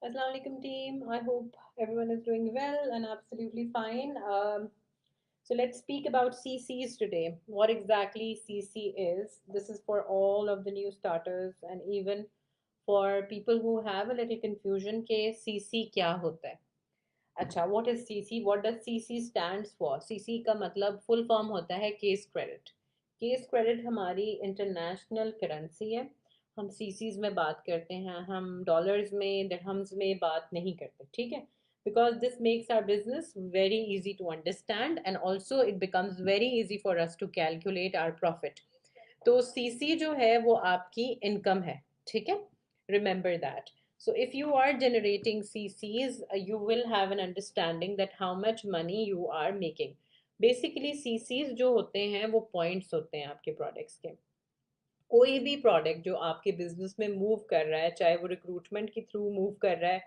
Assalamu alaikum team. I hope everyone is doing well and absolutely fine. So let's speak about CCs today. What exactly CC is? This is for all of the new starters and even for people who have a little confusion के CC क्या होता है. अच्छा, what is CC? What does CC stands for? CC का मतलब full form होता है case credit. Case credit हमारी इंटरनेशनल करेंसी है. हम सीसीज में बात करते हैं, हम डॉलर्स में दिरहम्स में बात नहीं करते, ठीक है. Because this makes our business very easy to understand and also it becomes very easy for us to calculate our profit. तो सीसी जो है वो आपकी इनकम है, ठीक है. Remember that. So if you are generating CCs, you will have an understanding that how much money you are making. Basically CCs जो होते हैं वो पॉइंट्स होते हैं आपके प्रोडक्ट्स के. कोई भी प्रोडक्ट जो आपके बिजनेस में मूव कर रहा है, चाहे वो रिक्रूटमेंट के थ्रू मूव कर रहा है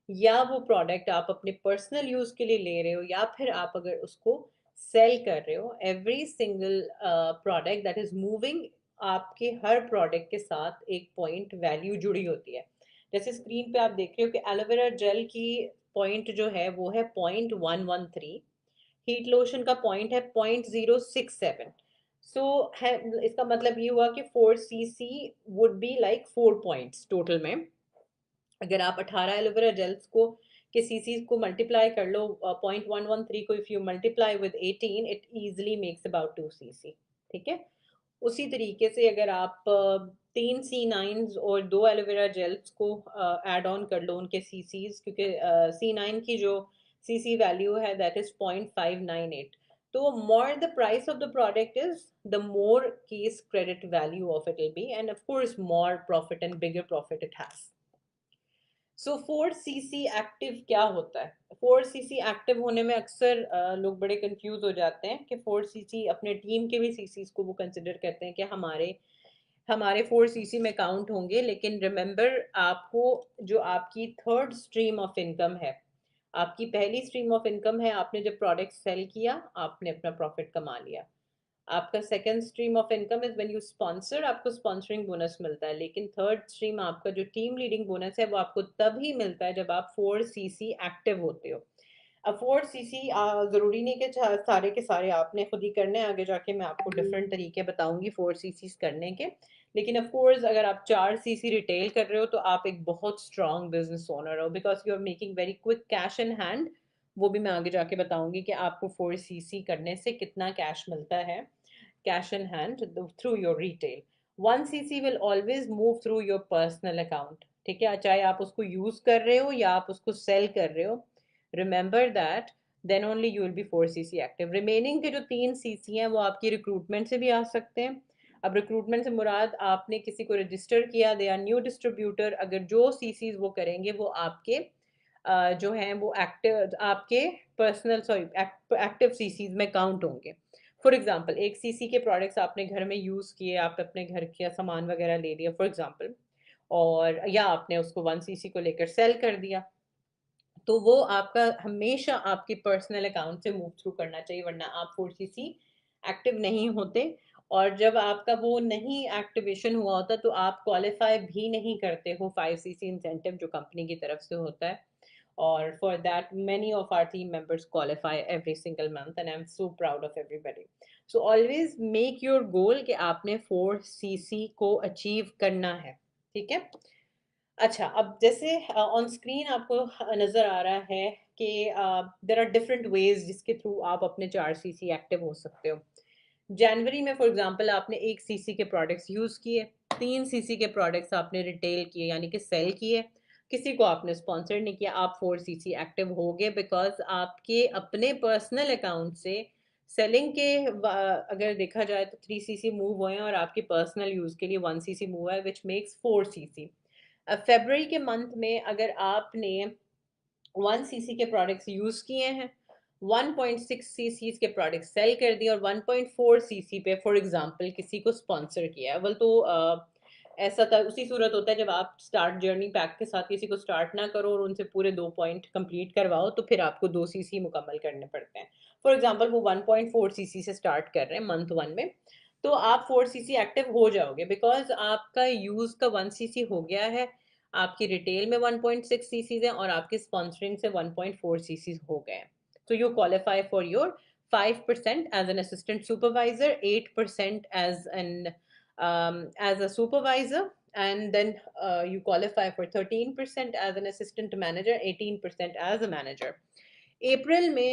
या वो प्रोडक्ट आप अपने पर्सनल यूज के लिए ले रहे हो या फिर आप अगर उसको सेल कर रहे हो, every single product that is moving, आपके हर प्रोडक्ट के साथ एक पॉइंट वैल्यू जुड़ी होती है. जैसे स्क्रीन पे आप देख रहे हो कि एलोवेरा जेल की पॉइंट जो है वो है 0.113. हीट लोशन का पॉइंट है 0.067. सो है, इसका मतलब ये हुआ कि 4 cc would be like 4 points total में. अगर आप 18 एलोवेरा जेल्स को के सीसी को मल्टीप्लाई कर लो, 0.113 को if you multiply with 18, it easily makes about 2 cc. ठीक है. उसी तरीके से अगर आप 3 C9s और 2 एलोवेरा जेल्स को ऐड ऑन कर लो उनके सीसीज, क्योंकि C9 की जो सीसी वैल्यू है दैट इज 0.598. तो more the price of the product is, the more case credit value of it will be, end of course more profit and bigger profit it has. So 4 cc active क्या होता है? 4 cc active होने में अक्सर लोग बड़े confuse हो जाते हैं कि 4 cc अपने टीम के भी सीसीज को वो कंसिडर करते हैं कि हमारे हमारे 4 cc में काउंट होंगे. लेकिन रिमेंबर, आपको जो आपकी थर्ड स्ट्रीम ऑफ इनकम है, आपकी पहली स्ट्रीम ऑफ इनकम है, आपने जब प्रोडक्ट सेल किया आपने अपना प्रॉफिट कमा लिया. आपका second stream of income is when you sponsor, आपको स्पॉन्सरिंग बोनस मिलता है. लेकिन थर्ड स्ट्रीम आपका जो टीम लीडिंग बोनस है वो आपको तब ही मिलता है जब आप 4 cc एक्टिव होते हो. अब 4 cc जरूरी नहीं कि सारे के सारे आपने खुद ही करने हैं. आगे जाके मैं आपको डिफरेंट तरीके बताऊंगी 4 cc करने के. लेकिन ऑफ कोर्स अगर आप 4 cc रिटेल कर रहे हो तो आप एक बहुत स्ट्रॉन्ग बिजनेस ओनर हो, because you are making very quick cash in hand. वो भी मैं आगे जाके बताऊंगी कि आपको 4 cc करने से कितना कैश मिलता है, cash in hand through your retail. 1 cc will always move through your personal account. ठीक है, चाहे आप उसको यूज कर रहे हो या आप उसको सेल कर रहे हो. Remember that. Then only you will be 4 cc active. Remaining के जो 3 cc हैं वो आपकी रिक्रूटमेंट से भी आ सकते हैं. अब रिक्रूटमेंट से मुराद आपने किसी को रजिस्टर किया, दे आर न्यू डिस्ट्रीब्यूटर, अगर जो सीसीज वो करेंगे वो आपके जो हैं वो एक्टिव, आपके पर्सनल सॉरी एक्टिव सीसीज में काउंट होंगे. फॉर एग्जाम्पल, एक सीसी के प्रोडक्ट्स आपने घर में यूज़ किए, आप अपने घर का सामान वगैरह ले लिया फॉर एग्जाम्पल, और या आपने उसको 1 cc को लेकर सेल कर दिया, तो वो आपका हमेशा आपके पर्सनल अकाउंट से मूव थ्रू करना चाहिए, वरना आप 4 cc एक्टिव नहीं होते. और जब आपका वो नहीं एक्टिवेशन हुआ होता तो आप क्वालिफाई भी नहीं करते हो 5 cc इंसेंटिव जो कंपनी की तरफ से होता है. Or for that, many of our team members qualify every single month, and I'm so proud of everybody. So always make your goal कि आपने 4 cc को अचीव करना है. ठीक है. अच्छा, अब जैसे ऑन स्क्रीन आपको नजर आ रहा है कि देर आर डिफरेंट वेज जिसके थ्रू आप अपने 4 cc एक्टिव हो सकते हो. जनवरी में फॉर एग्जांपल आपने 1 cc के प्रोडक्ट्स यूज किए, 3 cc के प्रोडक्ट्स आपने रिटेल किए यानी कि सेल किए, किसी को आपने स्पॉन्सर नहीं किया, आप 4 cc एक्टिव हो गए, बिकॉज आपके अपने पर्सनल अकाउंट से सेलिंग के अगर देखा जाए तो 3 cc मूव हुए हैं और आपके पर्सनल यूज के लिए 1 cc मूव है, विच मेक्स 4 cc. अब फेबररी के मंथ में अगर आपने 1 cc के प्रोडक्ट्स यूज किए हैं, 1.6 cc के प्रोडक्ट सेल कर दिए और 1.4 cc पे फॉर एग्जांपल किसी को स्पॉन्सर किया है, अव्वल तो ऐसा था उसी सूरत होता है जब आप स्टार्ट जर्नी पैक के साथ किसी को स्टार्ट ना करो और उनसे पूरे 2 पॉइंट कंप्लीट करवाओ तो फिर आपको 2 cc मुकम्मल करने पड़ते हैं. फॉर एग्जांपल वो 1.4 cc से स्टार्ट कर रहे हैं मंथ 1 में, तो आप 4 cc एक्टिव हो जाओगे बिकॉज आपका यूज का 1 cc हो गया है. आपकी रिटेल में 1.6 सीसीज हैं और आपकी स्पॉन्सरिंग से 1.4 सीसीज हो गए हैं. तो you qualify for your 5% as an assistant supervisor, 8% as a supervisor, and then you qualify for 13% as an assistant manager, 18% as a manager. अप्रैल में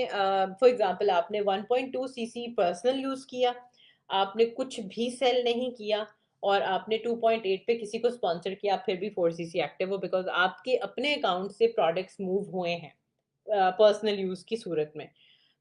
फॉर एग्जांपल आपने 1.2 सीसी पर्सनल यूज किया, आपने कुछ भी सेल नहीं किया और आपने 2.8 पे किसी को स्पॉन्सर किया, आप फिर भी 4 सीसी एक्टिव हो बिकॉज आपके अपने अकाउंट से प्रोडक्ट्स मूव हुए हैं पर्सनल यूज की सूरत में.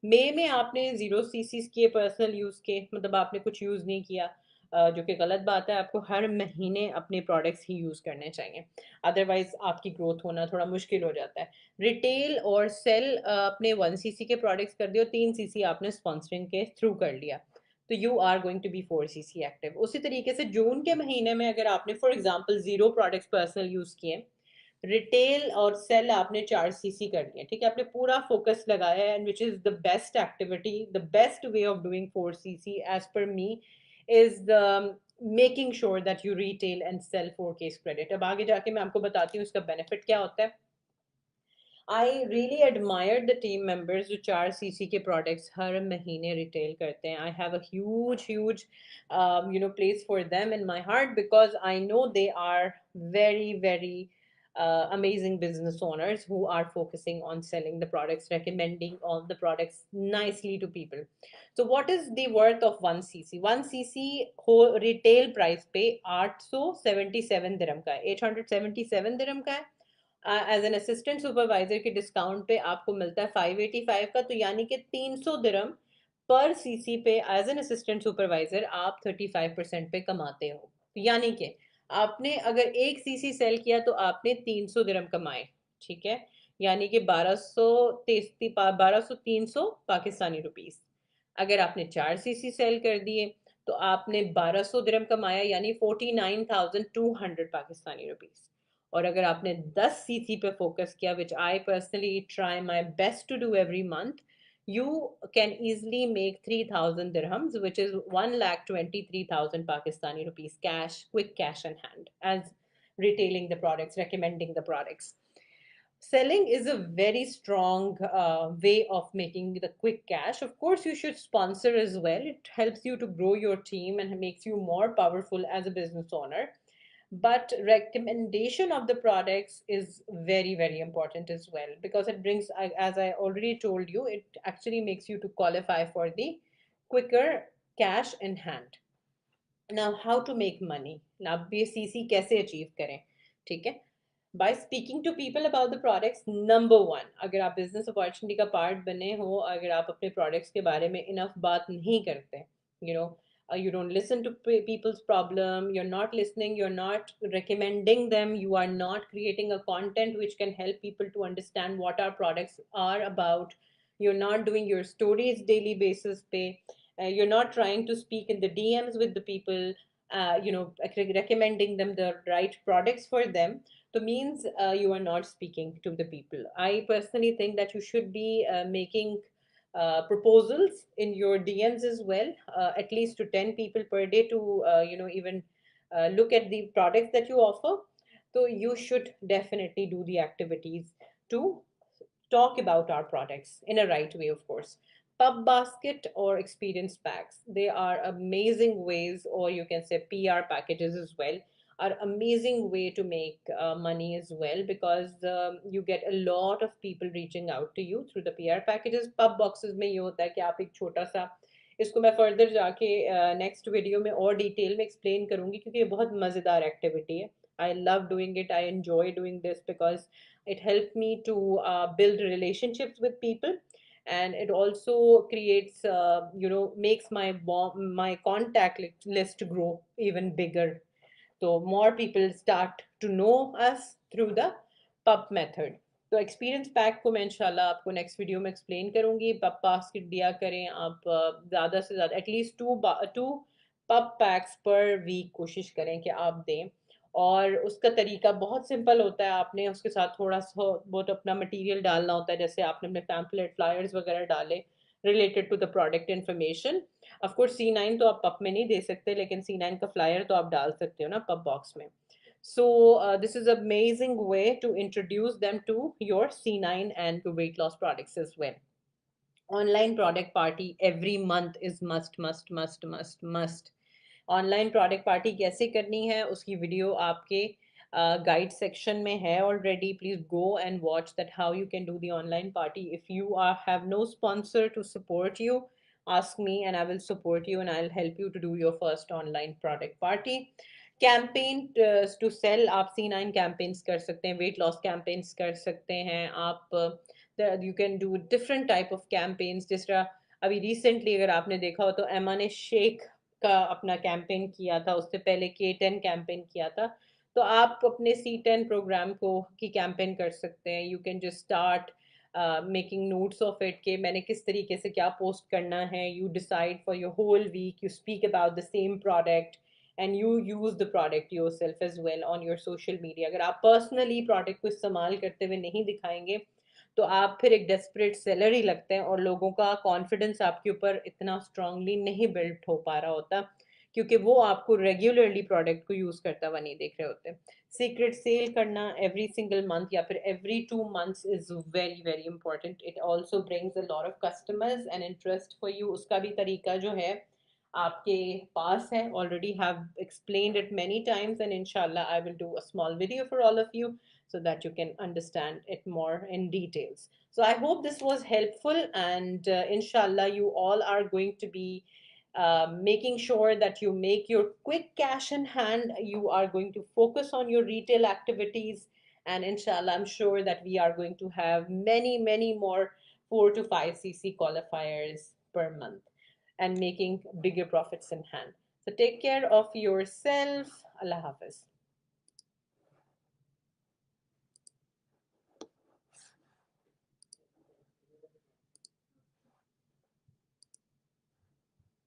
मई में आपने 0 सीसी किए पर्सनल यूज के, मतलब आपने कुछ यूज नहीं किया, जो कि गलत बात है. आपको हर महीने अपने प्रोडक्ट्स ही यूज करने चाहिए, अदरवाइज आपकी ग्रोथ होना थोड़ा मुश्किल हो जाता है. रिटेल और सेल अपने 1 सीसी के प्रोडक्ट्स कर दियो, 3 सीसी आपने स्पॉन्सरिंग के थ्रू कर लिया, तो you are going to be 4 CC active. उसी तरीके से जून के महीने में अगर आपने for example 0 products personal use किए, रिटेल और सेल आपने 4 सीसी कर दिए, ठीक है, आपने पूरा फोकस लगाया है, and which is the best activity, the best way of doing 4 CC as per me is the making sure that you retail and sell 4 case credit. अब आगे जाके मैं आपको बताती हूँ इसका बेनिफिट क्या होता है. I really admire the team members जो 4 सीसी के प्रोडक्ट्स हर महीने रिटेल करते हैं. I have a huge huge place for them in my heart because I know they are very very amazing business owners who are focusing on selling the products, recommending all the products nicely to people. So what is the worth of 1 cc? 1 cc whole retail price पे 877 dirham का है, 877 dirham का है. As an assistant supervisor के discount पे आपको मिलता है 585 का, तो यानी कि 300 दिरहम पर सीसी पे एज एन असिस्टेंट सुपरवाइजर आप 35% पे कमाते हो. यानी कि आपने अगर 1 सीसी सेल किया तो आपने 300 दिरहम कमाए, ठीक है, यानी कि 1200 पाकिस्तानी रुपीस. अगर आपने 4 सीसी सेल कर दिए तो आपने 1200 दिरहम कमाया, यानी 49,200 पाकिस्तानी रुपीस. और अगर आपने 10 सीसी पे फोकस किया, which I personally try my best to do every month, you can easily make 3,000 dirhams, which is 1,23,000 Pakistani rupees cash, quick cash in hand, as retailing the products, recommending the products. Selling is a very strong way of making the quick cash. Of course, you should sponsor as well. It helps you to grow your team and makes you more powerful as a business owner. But recommendation of the products is very, very important as well because it brings, as I already told you, it actually makes you to qualify for the quicker cash in hand. Now, how to make money? Now, BCC कैसे achieve करें? ठीक है, by speaking to people about the products. Number one, अगर आप business opportunity का part बने हो, अगर आप अपने products के बारे में enough बात नहीं करते, you know, you don't listen to people's problem, you're not listening, you're not recommending them, you are not creating a content which can help people to understand what our products are about, you're not doing your stories daily basis pay, you're not trying to speak in the DMs with the people, recommending them the right products for them, so means you are not speaking to the people. I personally think that you should be making proposals in your DMs as well, at least to 10 people per day to, even look at the products that you offer. So you should definitely do the activities to talk about our products in a right way, of course. Pub basket or experience packs, they are amazing ways, or you can say PR packages as well, are amazing way to make money as well because you get a lot of people reaching out to you through the PR packages. Pub boxes में ये होता है कि आप एक छोटा सा, इसको मैं फर्दर जाके नेक्स्ट वीडियो में और डिटेल में एक्सप्लेन करूंगी क्योंकि ये बहुत मज़ेदार एक्टिविटी है. I love doing it. I enjoy doing this because it helped me to build relationships with people, and it also creates, makes my contact list grow even bigger. So more people start to know us through the pub method. तो experience pack को मैं इंशाल्लाह आपको next video में explain करूंगी. Pub basket दिया करें आप, ज़्यादा से ज़्यादा at least two pub packs per week कोशिश करें कि आप दें. और उसका तरीका बहुत सिंपल होता है. आपने उसके साथ थोड़ा सा बहुत अपना मटेरियल डालना होता है, जैसे आपने अपने पैम्पलेट फ्लायर्स वगैरह डाले related to the product information. Of course C9 तो आप पब में नहीं दे सकते, लेकिन C9 का फ्लायर तो आप डाल सकते हो ना पब बॉक्स में. So this is an amazing way to introduce them to your C9 and to weight loss products as well. Online product party every month is must, must, must, must, must. Online product party कैसे करनी है उसकी video आपके guide section में है already. Please go and watch that how you can do the online party. If you are have no sponsor to support you, ask me and I will support you and I'll help you to do your first online product party. Campaign to sell, आप C9 campaigns कर सकते हैं, weight loss campaigns कर सकते हैं आप. You can do different type of campaigns. जिस तरह अभी रिसेंटली अगर आपने देखा हो तो एमा ने शेक का अपना कैंपेन किया था, उससे पहले K10 कैंपेन किया था. तो आप अपने C10 प्रोग्राम को की कैंपेन कर सकते हैं. You can just start making notes of it कि मैंने किस तरीके से क्या पोस्ट करना है. You decide for your whole week, you speak about the same product and you use the product yourself as well on your social media. अगर आप पर्सनली प्रोडक्ट को इस्तेमाल करते हुए नहीं दिखाएंगे तो आप फिर एक डेस्परेट सेलर ही लगते हैं और लोगों का कॉन्फिडेंस आपके ऊपर इतना स्ट्रांगली नहीं बिल्ड हो पा रहा होता, क्योंकि वो आपको रेगुलरली प्रोडक्ट को यूज करता हुआ नहीं देख रहे होते. सीक्रेट सेल करना एवरी सिंगल मंथ या फिर every 2 months is very very important. It also brings a lot of customers and interest for you. उसका भी तरीका जो है आपके पास है, already have explained it many times and इंशाल्लाह I will do a small video for all of you so that you can understand it more in details. So I hope this was helpful and inshallah you all are going to be making sure that you make your quick cash in hand. You are going to focus on your retail activities and inshallah I'm sure that we are going to have many many more 4 to 5 cc qualifiers per month and making bigger profits in hand. So take care of yourself. Allah Hafiz.